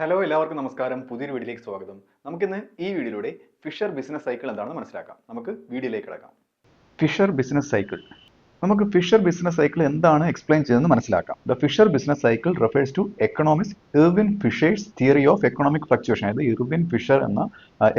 Hello എല്ലാവർക്കും നമസ്കാരം. പുതിയൊരു വീഡിയോയിലേക്ക് സ്വാഗതം. നമുക്കിന്ന് ഈ വീഡിയോയിലൂടെ ഫിഷർ ബിസിനസ് സൈക്കിൾ എന്താണെന്ന് മനസ്സിലാക്കാം. നമുക്ക് വീഡിയോയിലേക്ക് കിടക്കാം. Fisher business cycle. നമുക്ക് ഫിഷർ ബിസിനസ് സൈക്കിൾ എന്താണ് എക്സ്പ്ലെയിൻ ചെയ്തതെന്ന് മനസ്സിലാക്കാം. The Fisher business cycle refers to economist Irving Fisher's theory of economic fluctuation. അതായത് ഇർവിൻ ഫിഷർ എന്ന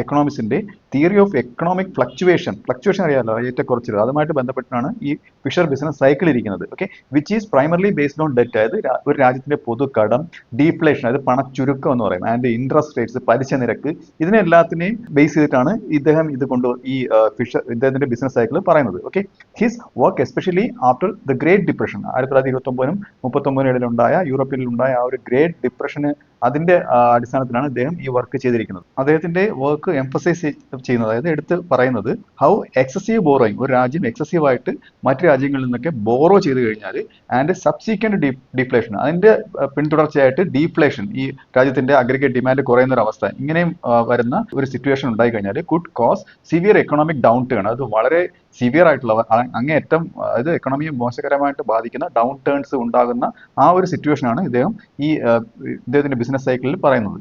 എക്കണോമിസ്റ്റിന്റെ തിയറി ഓഫ് എക്കണോമിക് ഫ്ലക്ച്വേഷൻ അറിയാമല്ലോ, ഏറ്റക്കുറച്ചിൽ, അതുമായിട്ട് ബന്ധപ്പെട്ടാണ് ഈ ഫിഷർ ബിസിനസ് സൈക്കിൾ ഇരിക്കുന്നത്. Okay, which is primarily based on debt. അതായത് ഒരു രാജ്യത്തിന്റെ പൊതു കടം, ഡീഫ്ലേഷൻ അതായത് പണച്ചുരുക്കം എന്ന് പറയും, ആൻഡ് ഇൻട്രസ്റ്റ് റേറ്റ്സ് പലിശ നിരക്ക്, ഇതിനെ എല്ലാത്തിനെയും ബേസ് ചെയ്തിട്ടാണ് ഇദ്ദേഹം ഇദ്ദേഹത്തിന്റെ ബിസിനസ് സൈക്കിൾ പറയുന്നത്. Okay, his work especially after the great depression 1929-39 ഇടയിലുണ്ടായ യൂറോപ്പിലുണ്ടായ ആ ഒരു ഗ്രേറ്റ് ഡിപ്രഷന് അതിന്റെ അടിസ്ഥാനത്തിലാണ് ഇദ്ദേഹം ഈ വർക്ക് ചെയ്തിരിക്കുന്നത്. അദ്ദേഹത്തിന്റെ വർക്ക് എംഫസൈസ് ചെയ്യുന്നത്, അതായത് എടുത്ത് പറയുന്നത്, ഹൗ എക്സസീവ് ബോറോയിങ്, ഒരു രാജ്യം എക്സസീവ് ആയിട്ട് മറ്റു രാജ്യങ്ങളിൽ നിന്നൊക്കെ ബോറോ ചെയ്ത് കഴിഞ്ഞാൽ ആൻഡ് സബ്സീക്വന്റ് ഡിഫ്ലേഷൻ, അതിന്റെ പിന്തുടർച്ചയായിട്ട് ഡീഫ്ലേഷൻ, ഈ രാജ്യത്തിന്റെ അഗ്രിഗേറ്റ് ഡിമാൻഡ് കുറയുന്ന ഒരു അവസ്ഥ, ഇങ്ങനെയും വരുന്ന ഒരു സിറ്റുവേഷൻ ഉണ്ടായി കഴിഞ്ഞാൽ could cause severe economic downturn. അത് വളരെ സിവിയർ ആയിട്ടുള്ള അങ്ങേയറ്റം, അതായത് എക്കണോമിയെ മോശകരമായിട്ട് ബാധിക്കുന്ന ഡൗൺ ടേൺസ് ഉണ്ടാകുന്ന ആ ഒരു സിറ്റുവേഷനാണ് ഇദ്ദേഹത്തിന്റെ ബിസിനസ് സൈക്കിളിൽ പറയുന്നത്.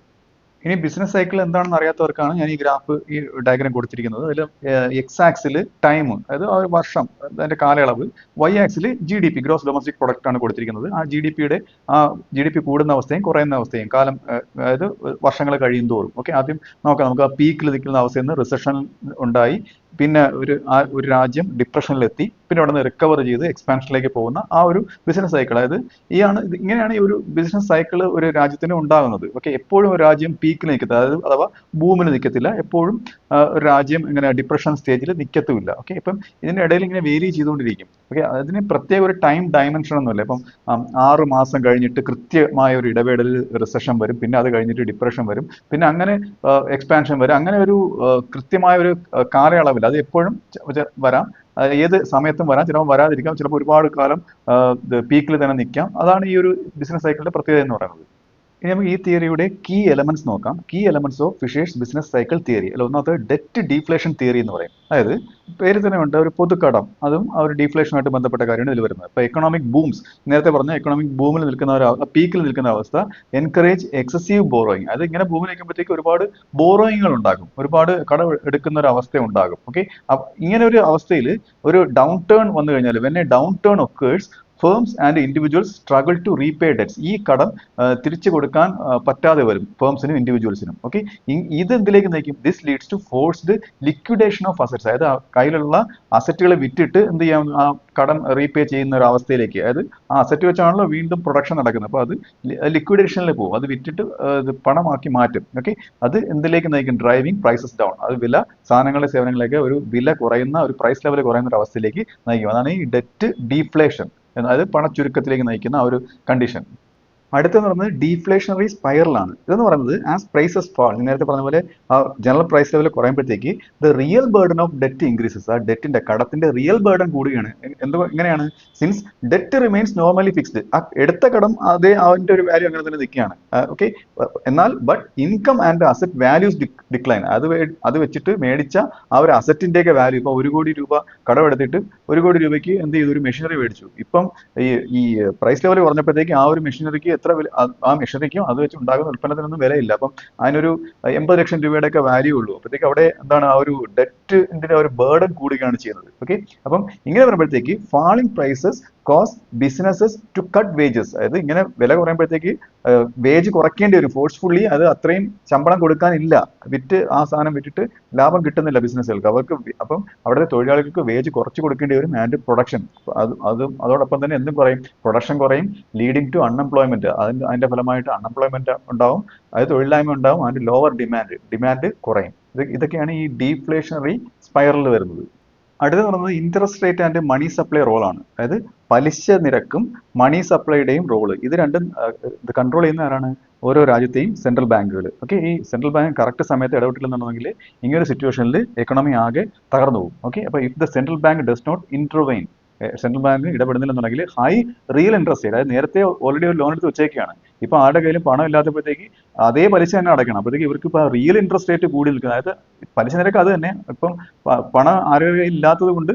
ഇനി ബിസിനസ് സൈക്കിൾ എന്താണെന്ന് അറിയാത്തവർക്കാണ് ഞാൻ ഈ ഡയഗ്രാം കൊടുത്തിരിക്കുന്നത്. അതിൽ എക്സ് ആക്സിൽ ടൈം, അതായത് ആ ഒരു വർഷം, അതിന്റെ കാലയളവ്, Y axis GDP gross domestic product ആണ് കൊടുത്തിരിക്കുന്നത്. ആ ജി ഡി പി കൂടുന്ന അവസ്ഥയും കുറയുന്ന അവസ്ഥയും കാലം, അതായത് വർഷങ്ങൾ കഴിയും തോറും. ഓക്കെ, ആദ്യം നോക്കാം. നമുക്ക് ആ പീക്കിൽ നിൽക്കുന്ന അവസ്ഥയിൽ നിന്ന് റിസഷൻ ഉണ്ടായി, പിന്നെ ഒരു രാജ്യം ഡിപ്രഷനിലെത്തി, പിന്നെ അവിടെ നിന്ന് റിക്കവർ ചെയ്ത് എക്സ്പാൻഷനിലേക്ക് പോകുന്ന ആ ഒരു ബിസിനസ് സൈക്കിൾ. അതായത് ഇങ്ങനെയാണ് ഈ ഒരു ബിസിനസ് സൈക്കിൾ ഒരു രാജ്യത്തിന് ഉണ്ടാകുന്നത്. ഓക്കെ, എപ്പോഴും ഒരു രാജ്യം പീക്കിൽ നിൽക്കത്തില്ല, അഥവാ ബൂമിൽ നിൽക്കത്തില്ല. എപ്പോഴും ഒരു രാജ്യം ഇങ്ങനെ ഡിപ്രഷൻ സ്റ്റേജിൽ നിൽക്കത്തുമില്ല. ഓക്കെ, ഇപ്പം ഇതിന്റെ ഇടയിൽ ഇങ്ങനെ വേരി ചെയ്തുകൊണ്ടിരിക്കും. ഓക്കെ, അതിന് പ്രത്യേക ഒരു ടൈം ഡയമെൻഷൻ ഒന്നുമില്ല. ഇപ്പം 6 മാസം കഴിഞ്ഞിട്ട് കൃത്യമായ ഒരു ഇടവേളയിൽ റിസഷൻ വരും, പിന്നെ അത് കഴിഞ്ഞിട്ട് ഡിപ്രഷൻ വരും, പിന്നെ അങ്ങനെ എക്സ്പാൻഷൻ വരും. അങ്ങനെ ഒരു കൃത്യമായ ഒരു കാലയളവിൽ അത് എപ്പോഴും വരാം, ഏത് സമയത്തും വരാം, ചിലപ്പോൾ വരാതിരിക്കാം, ചിലപ്പോൾ ഒരുപാട് കാലം പീക്കിൽ തന്നെ നിൽക്കാം. അതാണ് ഈ ഒരു ബിസിനസ് സൈക്കിളിന്റെ പ്രത്യേകത എന്ന് പറയുന്നത്. ഇനി നമുക്ക് ഈ തിയറിയുടെ കീ എലമെന്റ്സ് നോക്കാം. Key elements of Fisher's business cycle theory. അല്ല, ഒന്നാമത്തെ ഡെറ്റ് ഡീഫ്ലേഷൻ തിയറി എന്ന് പറയും. അതായത് പേര് തന്നെ ഉണ്ട്, ഒരു പൊതുക്കടം, അതും ആ ഒരു ഡീഫ്ലേഷനുമായിട്ട് ബന്ധപ്പെട്ട കാര്യമാണ് ഇതിൽ വരുന്നത്. ഇപ്പോൾ എക്കണോമിക് ബൂംസ്, നേരത്തെ പറഞ്ഞ എക്കണോമിക് ബൂമിൽ നിൽക്കുന്ന പീക്കിൽ നിൽക്കുന്ന അവസ്ഥ എൻകറേജ് എക്സസീവ് ബോറോയിങ്. അത് ഇങ്ങനെ ബൂമിൽ നിൽക്കുമ്പോഴത്തേക്ക് ഒരുപാട് ബോറോയിങ്ങുകൾ ഉണ്ടാകും, ഒരുപാട് കടം എടുക്കുന്ന ഒരു അവസ്ഥ ഉണ്ടാകും. ഓക്കെ, ഇങ്ങനെ ഒരു അവസ്ഥയിൽ ഒരു ഡൗൺ ടേൺ വന്നു കഴിഞ്ഞാൽ, when a downturn occurs, firms and individuals struggle to repay debts. ഈ കടം തിരിച്ചു കൊടുക്കാൻ പറ്റാതെ വരും ഫേംസിനും ഇൻഡിവിജ്വൽസിനും. ഓക്കെ, ഇത് എന്തിലേക്ക് നയിക്കും? This leads to forced liquidation of assets. അതായത് കയ്യിലുള്ള അസറ്റുകളെ വിറ്റിട്ട് എന്ത് ചെയ്യാം, ആ കടം റീപേ ചെയ്യുന്ന ഒരു അവസ്ഥയിലേക്ക്, അതായത് ആ അസറ്റ് വെച്ചാണല്ലോ വീണ്ടും പ്രൊഡക്ഷൻ നടക്കുന്നത്, അപ്പോൾ അത് ലിക്വിഡേഷനിൽ പോകും, അത് വിറ്റിട്ട് പണമാക്കി മാറ്റും. ഓക്കെ, അത് എന്തിലേക്ക് നയിക്കും? Driving prices down. അത് സാധനങ്ങളുടെ സേവനങ്ങളൊക്കെ ഒരു വില കുറയുന്ന, ഒരു പ്രൈസ് ലെവൽ കുറയുന്ന ഒരു അവസ്ഥയിലേക്ക് നയിക്കും. അതാണ് ഈ ഡെറ്റ് ഡീഫ്ലേഷൻ, അതായത് പണച്ചുരുക്കത്തിലേക്ക് നയിക്കുന്ന ആ ഒരു കണ്ടീഷൻ. അടുത്തെന്ന് പറയുന്നത് ഡീഫ്ലേഷണറി സ്പൈറലാണ്. ഇതെന്ന് പറയുന്നത് ആസ് പ്രൈസസ് ഫാൾ, നേരത്തെ പറഞ്ഞ പോലെ ആ ജനറൽ പ്രൈസ് ലെവൽ കുറയുമ്പോഴത്തേക്ക് the real burden of debt increases. ആ കടത്തിന്റെ റിയൽ ബേർഡൻ കൂടുകയാണ്. എങ്ങനെയാണ്? Since debt remains normally fixed. ആ എടുത്ത കടം അതിന്റെ ഒരു വാല്യൂ അങ്ങനെ തന്നെ നിൽക്കുകയാണ്. ഓക്കെ, എന്നാൽ but income and asset values decline. അത് വെച്ചിട്ട് മേടിച്ച ആ ഒരു അസറ്റിന്റെയൊക്കെ വാല്യൂ, ഇപ്പൊ 1 കോടി രൂപ കടമെടുത്തിട്ട് 1 കോടി രൂപയ്ക്ക് എന്ത് ചെയ്തു? ഒരു മെഷീനറി മേടിച്ചു. ഇപ്പം ഈ പ്രൈസ് ലെവൽ കുറഞ്ഞപ്പോഴത്തേക്ക് ആ ഒരു മെഷീനറിക്ക് ആ മെഷീനറിക്കും അത് വെച്ച് ഉണ്ടാകുന്ന ഉൽപ്പന്നത്തിനൊന്നും വിലയില്ല. അപ്പം അതിനൊരു 80 ലക്ഷം രൂപയുടെ ഒക്കെ വാല്യൂ ഉള്ളൂ. അപ്പോഴത്തേക്ക് അവിടെ എന്താണ്, ആ ഒരു ഡെറ്റിന്റെ ഒരു ബേർഡൻ കൂടുകയാണ് ചെയ്യുന്നത്. ഓക്കെ, അപ്പം ഇങ്ങനെ വരുമ്പോഴത്തേക്ക് falling prices cause businesses to cut wages. അതായത് ഇങ്ങനെ വില കുറയുമ്പോഴത്തേക്ക് വേജ് കുറയ്ക്കേണ്ടി വരും ഫോഴ്സ്ഫുള്ളി. അത് അത്രയും ശമ്പളം കൊടുക്കാനില്ല, ആ സാധനം വിറ്റിട്ട് ലാഭം കിട്ടുന്നില്ല ബിസിനസ്സുകൾക്ക്. അപ്പം അവിടുത്തെ തൊഴിലാളികൾക്ക് വേജ് കുറച്ച് കൊടുക്കേണ്ടി വരും. ആൻഡ് പ്രൊഡക്ഷൻ, അതോടൊപ്പം തന്നെ എന്തും കുറയും, പ്രൊഡക്ഷൻ കുറയും, ലീഡിങ് ടു അൺഎംപ്ലോയ്മെന്റ്. അതിന്റെ ഫലമായിട്ട് അൺഎംപ്ലോയ്മെന്റ് ഉണ്ടാവും, അതായത് തൊഴിലില്ലായ്മ ഉണ്ടാവും, ആൻഡ് ലോവർ ഡിമാൻഡ് കുറയും. ഇതൊക്കെയാണ് ഈ ഡീഫ്ലേഷണറി സ്പൈറലിൽ വരുന്നത്. അടുത്തെന്ന് പറയുന്നത് interest rate and money supply റോളാണ്. അതായത് പലിശ നിരക്കും മണി സപ്ലൈയുടെയും റോള്, ഇത് രണ്ടും കൺട്രോൾ ചെയ്യുന്ന ആരാണ്? ഓരോ രാജ്യത്തെയും സെൻട്രൽ ബാങ്കുകൾ. ഓക്കെ, ഈ സെൻട്രൽ ബാങ്ക് കറക്റ്റ് സമയത്ത് ഇടപെട്ടില്ലെന്നുണ്ടെങ്കിൽ ഇങ്ങനൊരു സിറ്റുവേഷനിൽ എക്കണോമി ആകെ തകർന്നു പോകും. ഓക്കെ, അപ്പോൾ if the central bank does not intervene, central bank ഇടപെടുന്നില്ലെന്നുണ്ടെങ്കിൽ ഹൈ റിയൽ ഇൻട്രസ്റ്റ് റേറ്റ്, അതായത് നേരത്തെ ഓൾറെഡി ഒരു ലോൺ എടുത്ത് വെച്ചേക്കാണ്, ഇപ്പോൾ ആരുടെ കയ്യിലും പണം ഇല്ലാത്തപ്പോഴത്തേക്ക് അതേ പലിശ തന്നെ അടയ്ക്കണം. അപ്പോഴത്തേക്ക് ഇവർക്ക് ഇപ്പോൾ റിയൽ ഇൻട്രസ്റ്റ് റേറ്റ് കൂടി നിൽക്കുന്നത്, അതായത് പലിശ നിരക്ക് അത് തന്നെ, ഇപ്പം പണം ആരുടെ കയ്യിൽ ഇല്ലാത്തത് കൊണ്ട്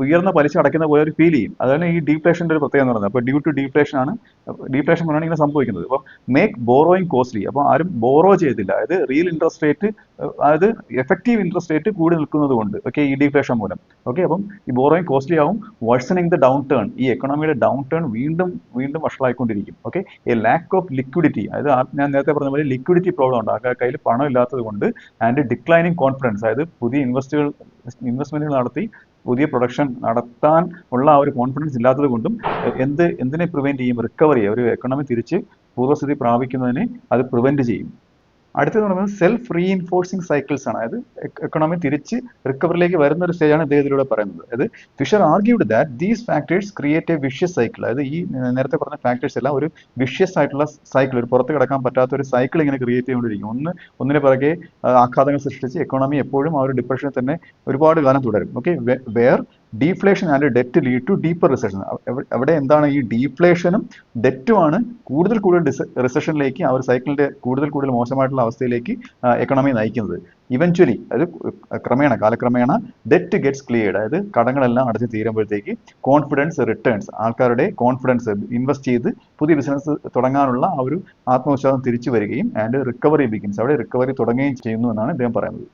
ഉയർന്ന പലിശ അടയ്ക്കുന്ന പോലെ ഒരു ഫീൽ ചെയ്യും. അതാണ് ഈ ഡീഫ്ലേഷൻ്റെ ഒരു പ്രത്യേകത എന്ന് പറയുന്നത്. അപ്പോൾ ഡ്യൂ ടു ഡീഫ്ലേഷൻ കൊണ്ടാണ് ഇങ്ങനെ സംഭവിക്കുന്നത്. അപ്പോൾ മേക്ക് ബോറോയിങ് കോസ്റ്റ്ലി, അപ്പോൾ ആരും ബോറോ ചെയ്തില്ല, അതായത് റിയൽ ഇൻട്രസ്റ്റ് റേറ്റ്, അതായത് എഫക്റ്റീവ് ഇൻട്രസ്റ്റ് റേറ്റ് കൂടി നിൽക്കുന്നത് കൊണ്ട് ഈ ഡീഫ്ലേഷൻ മൂലം. അപ്പം ഈ ബോറോയിങ് കോസ്റ്റ്ലി ആവും, വർസനിങ് ദ ഡൗൺ ടേൺ, ഈ എക്കണോമിയുടെ ഡൗൺ ടേൺ വീണ്ടും വഷളായിക്കൊണ്ടിരിക്കും. എ ലാക്ക് ഓഫ് ലിക്വിഡിറ്റി, അതായത് ഞാൻ നേരത്തെ പറഞ്ഞ പോലെ ലിക്വിഡിറ്റി പ്രോബ്ലം ഉണ്ട്, ആ കയ്യിൽ പണം ഇല്ലാത്തത് കൊണ്ട്. ആൻഡ് ഡിക്ലൈനിങ് കോൺഫിഡൻസ്, അതായത് പുതിയ ഇൻവെസ്റ്റ്മെന്റുകൾ നടത്തി പുതിയ പ്രൊഡക്ഷൻ നടത്താൻ ഉള്ള ആ ഒരു കോൺഫിഡൻസ് ഇല്ലാത്തത് കൊണ്ടും എന്തിനെ പ്രിവെന്റ് ചെയ്യും? റിക്കവറി, ഒരു എക്കണോമി തിരിച്ച് പൂർവ്വസ്ഥിതി പ്രാപിക്കുന്നതിനെ അത് പ്രിവെന്റ് ചെയ്യും. അടുത്തത് പറയുന്നത് സെൽഫ് റീഇൻഫോഴ്സിങ് സൈക്കിൾസ് ആണ്. അതായത് എക്കണോമി തിരിച്ച് റിക്കവറിലേക്ക് വരുന്ന ഒരു സ്റ്റേജാണ് ഇദ്ദേഹത്തിലൂടെ പറയുന്നത്. അതായത് Fisher argued that these factors create a vicious cycle, അതായത് ഈ നേരത്തെ പറഞ്ഞ ഫാക്ടേഴ്സ് എല്ലാം ഒരു വിഷ്യസ് ആയിട്ടുള്ള സൈക്കിൾ, ഒരു പുറത്ത് കിടക്കാൻ പറ്റാത്ത ഒരു സൈക്കിൾ ഇങ്ങനെ ക്രിയേറ്റ് ചെയ്തുകൊണ്ടിരിക്കും. ഒന്നിനെ പിറകെ ആഘാതങ്ങൾ സൃഷ്ടിച്ച് എക്കണോമി എപ്പോഴും ആ ഒരു ഡിപ്രഷനിൽ തന്നെ ഒരുപാട് കാലം തുടരും. Where deflation and debt lead to deeper recession. അവിടെ എന്താണ് ഈ ഡീഫ്ലേഷനും ഡെറ്റുമാണ് കൂടുതൽ റിസഷനിലേക്ക്, ആ ഒരു സൈക്കിളിന്റെ കൂടുതൽ മോശമായിട്ടുള്ള അവസ്ഥയിലേക്ക് എക്കണോമി നയിക്കുന്നത്. ഇവൻച്വലി, അതായത് കാലക്രമേണ ഡെറ്റ് ഗെറ്റ്സ് ക്ലിയർഡ്, അതായത് കടങ്ങളെല്ലാം അടച്ചു തീരുമ്പോഴത്തേക്ക് കോൺഫിഡൻസ് റിട്ടേൺസ്, ആൾക്കാരുടെ കോൺഫിഡൻസ്, ഇൻവെസ്റ്റ് ചെയ്ത് പുതിയ ബിസിനസ് തുടങ്ങാനുള്ള ആ ഒരു ആത്മവിശ്വാസം തിരിച്ചു വരികയും ആൻഡ് റിക്കവറി ബിഗിൻസ്, അവിടെ റിക്കവറി തുടങ്ങുകയും ചെയ്യുന്നു എന്നാണ് ഇദ്ദേഹം പറയുന്നത്.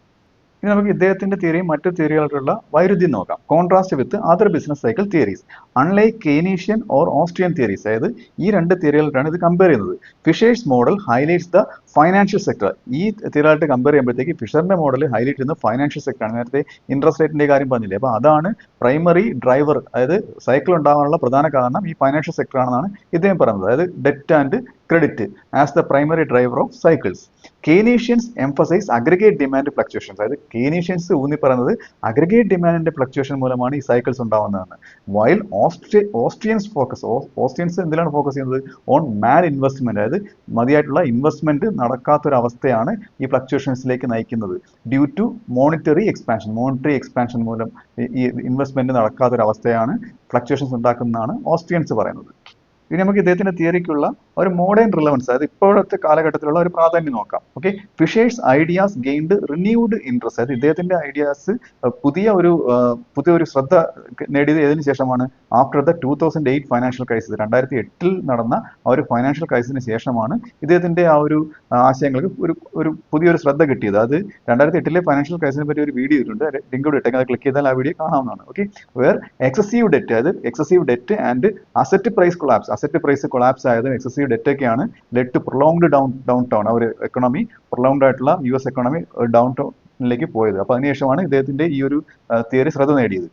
ഇനി നമുക്ക് ഇദ്ദേഹത്തിന്റെ തിയറിയും മറ്റു തിയറികളുള്ള വൈരുദ്ധ്യം നോക്കാം. Contrast with other business cycle theories unlike Keynesian or Austrian theories. അതായത് ഈ രണ്ട് തിയറികളായിട്ടാണ് ഇത് കമ്പയർ ചെയ്യുന്നത്. Fishers model highlights the financial sector. ഈ തിയറിയായിട്ട് കമ്പയർ ചെയ്യുമ്പോഴത്തേക്ക് ഫിഷറിന്റെ മോഡൽ ഹൈലൈറ്റ് ചെയ്യുന്ന ഫൈനാൻഷ്യൽ സെക്ടറാണ്. നേരത്തെ ഇൻട്രസ്റ്റ് റേറ്റിന്റെ കാര്യം പറഞ്ഞില്ലേ, അപ്പോൾ അതാണ് പ്രൈമറി ഡ്രൈവർ, അതായത് സൈക്കിൾ ഉണ്ടാകാനുള്ള പ്രധാന കാരണം ഈ ഫൈനാൻഷ്യൽ സെക്ടർ ആണെന്നാണ് ഇദ്ദേഹം പറയുന്നത്. അതായത് debt and credit as the primary driver of cycles. Keynesians emphasise aggregate demand fluctuations. അതായത് കെയ്നീഷ്യൻസ് ഊന്നി പറയുന്നത് അഗ്രിഗേറ്റ് ഡിമാൻഡിന്റെ ഫ്ലക്ച്വേഷൻ മൂലമാണ് ഈ സൈക്കിൾസ് ഉണ്ടാവുന്നതാണ്. വൈൽ ഓസ്ട്രിയൻസ് എന്തിലാണ് ഫോക്കസ് ചെയ്യുന്നത്? ഓൺ മാൽ ഇൻവെസ്റ്റ്മെന്റ്, അതായത് മതിയായിട്ടുള്ള ഇൻവെസ്റ്റ്മെന്റ് നടക്കാത്തൊരവസ്ഥയാണ് ഈ ഫ്ലക്ച്വേഷൻസിലേക്ക് നയിക്കുന്നത്. ഡ്യൂ ടു മോണിറ്ററി എക്സ്പാൻഷൻ മൂലം ഈ ഇൻവെസ്റ്റ്മെന്റ് നടക്കാത്തൊരവസ്ഥയാണ് ഫ്ലക്ച്വേഷൻസ് ഉണ്ടാക്കുന്നതാണ് ഓസ്ട്രിയൻസ് പറയുന്നത്. ഇനി നമുക്ക് ഇദ്ദേഹത്തിന്റെ തിയറിക്കുള്ള ഒരു മോഡേൺ റിലവൻസ്, അതായത് ഇപ്പോഴത്തെ കാലഘട്ടത്തിലുള്ള ഒരു പ്രാധാന്യം നോക്കാം. Fishers ideas gained renewed interest, അതായത് ഇദ്ദേഹത്തിന്റെ ഐഡിയാസ് പുതിയ ഒരു ശ്രദ്ധ നേടിയത് ഏതിനു ശേഷമാണ്? ആഫ്റ്റർ ദ 2008 ഫൈനാൻഷ്യൽ ക്രൈസിസ്, 2008 നടന്ന ആ ഒരു ഫൈനാൻഷ്യൽ ക്രൈസിസിന് ശേഷമാണ് ഇദ്ദേഹത്തിന്റെ ആ ഒരു ആശയങ്ങൾക്ക് ഒരു പുതിയൊരു ശ്രദ്ധ കിട്ടിയത്. അത് 2008 ഫൈനാൻഷ്യൽ ക്രൈസിനെ പറ്റി ഒരു വീഡിയോ ഇട്ടുണ്ട്, ലിങ്ക് ഇവിടെ ഇട്ടേക്ക്, അത് ക്ലിക്ക് ചെയ്താൽ ആ വീഡിയോ കാണാവുന്നതാണ്. വേർ എക്സസീവ് ഡെറ്റ്, അതായത് excessive debt and asset price collapse ആയതും എക്സസീവ് ഡെറ്റൊക്കെയാണ് led to prolonged downturn, ആ ഒരു എക്കണോമി പ്രൊലോങ്ഡ് ആയിട്ടുള്ള US എക്കണോമി ഡൗൺ ടൗണിലേക്ക് പോയത്. അപ്പോൾ അതിനുശേഷമാണ് ഇദ്ദേഹത്തിന്റെ ഈ ഒരു തിയറി ശ്രദ്ധ നേടിയത്.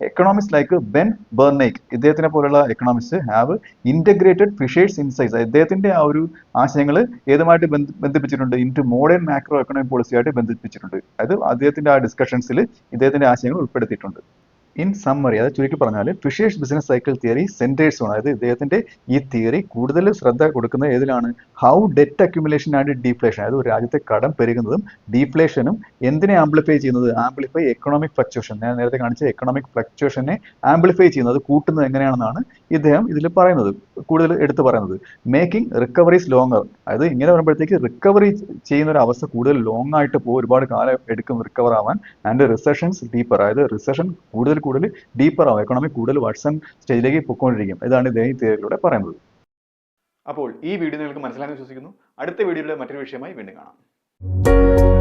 എക്കണോമിസ്റ്റ് ലൈക്ക് ബെൻ ബെർണൈക്ക്, ഇദ്ദേഹത്തിനെ പോലുള്ള economist have integrated fishers insights, ഇദ്ദേഹത്തിന്റെ ആ ഒരു ആശയങ്ങൾ ഏതുമായിട്ട് ബന്ധിപ്പിച്ചിട്ടുണ്ട്? ഇൻറ്റു മോഡേൺ മാക്രോ എക്കണോമിക് പോളിസിയായിട്ട് ബന്ധിപ്പിച്ചിട്ടുണ്ട്. അതായത് അദ്ദേഹത്തിന്റെ ആ ഡിസ്കഷൻസിൽ ഇദ്ദേഹത്തിന്റെ ആശയങ്ങൾ ഉൾപ്പെടുത്തിയിട്ടുണ്ട്. ഇൻ സമ്മറി, അത് ചുരുക്കി പറഞ്ഞാൽ Fisher's business cycle theory centres ആണ്. അതായത് ഇദ്ദേഹത്തിന്റെ ഈ തിയറി കൂടുതൽ ശ്രദ്ധ കൊടുക്കുന്നത് ഏതിലാണ്? How debt accumulation and deflation, അതായത് ഒരു രാജ്യത്തെ കടം പെരുകുന്നതും ഡീഫ്ലേഷനും എന്തിനെ ആംപ്ലിഫൈ ചെയ്യുന്നത്? Amplify economic fluctuation. ഞാൻ നേരത്തെ കാണിച്ച എക്കണോമിക് ഫ്ലക്ച്വേഷനെ ആംപ്ലിഫൈ ചെയ്യുന്നത്, കൂട്ടുന്നത് എങ്ങനെയാണെന്നാണ് ഇദ്ദേഹം ഇതിൽ പറയുന്നത്, കൂടുതൽ എടുത്തു പറയുന്നത്. മേക്കിംഗ് റിക്കവറീസ് ലോങ്ങർ, അതായത് ഇങ്ങനെ വരുമ്പോഴത്തേക്ക് റിക്കവറി ചെയ്യുന്ന ഒരു അവസ്ഥ കൂടുതൽ ലോങ് ആയിട്ട് പോകും, ഒരുപാട് കാലം എടുക്കും റിക്കവർ ആവാൻ. ആൻഡ് റിസഷൻസ് ഡീപ്പർ, അതായത് റിസഷൻ കൂടുതൽ ഡീപ്പർ ആവും, എക്കണോമി കൂടുതൽ വർസൺ സ്റ്റേജിലേക്ക് പൊയ്ക്കൊണ്ടിരിക്കും. ഇതാണ് ഇദ്ദേഹം ഈ തിയറിയിലൂടെ പറയുന്നത്. അപ്പോൾ ഈ വീഡിയോ നിങ്ങൾക്ക് മനസ്സിലായെന്ന് വിശ്വസിക്കുന്നു. അടുത്ത വീഡിയോയിലെ മറ്റൊരു വിഷയമായി വീണ്ടും കാണാം.